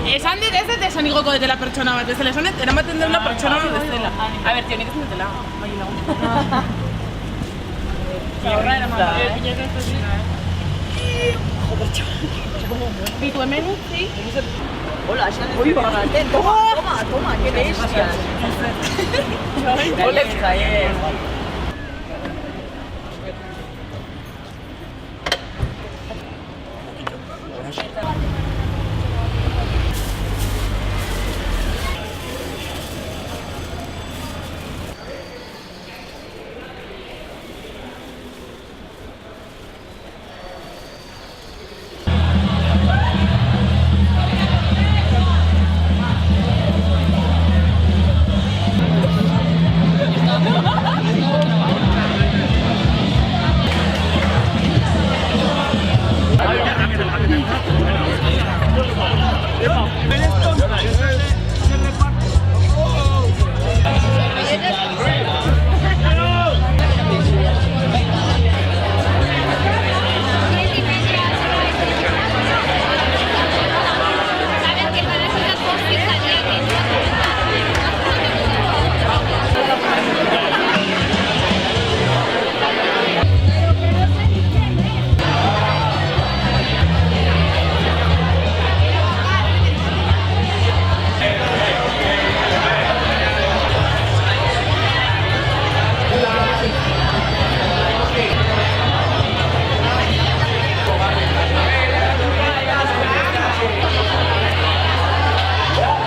Esan dit ez dut esan igoko dutela pertsona bat, ez dela esan dut eramaten dela pertsona bat bezala. A ber, tio, nik esan dutela. Bai, lagun. Horra eramaten. Joder, chaval. Bitu hemen utzi. Hola, esan dut bigorra. Toma, que bestia. Hola, Israel.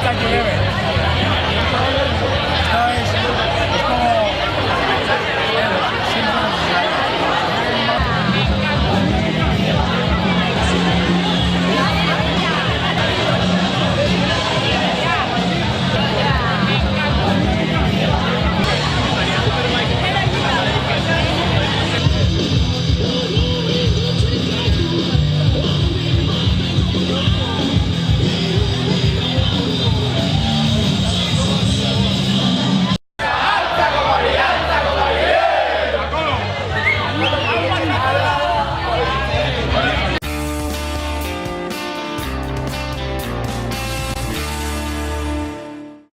Thank you.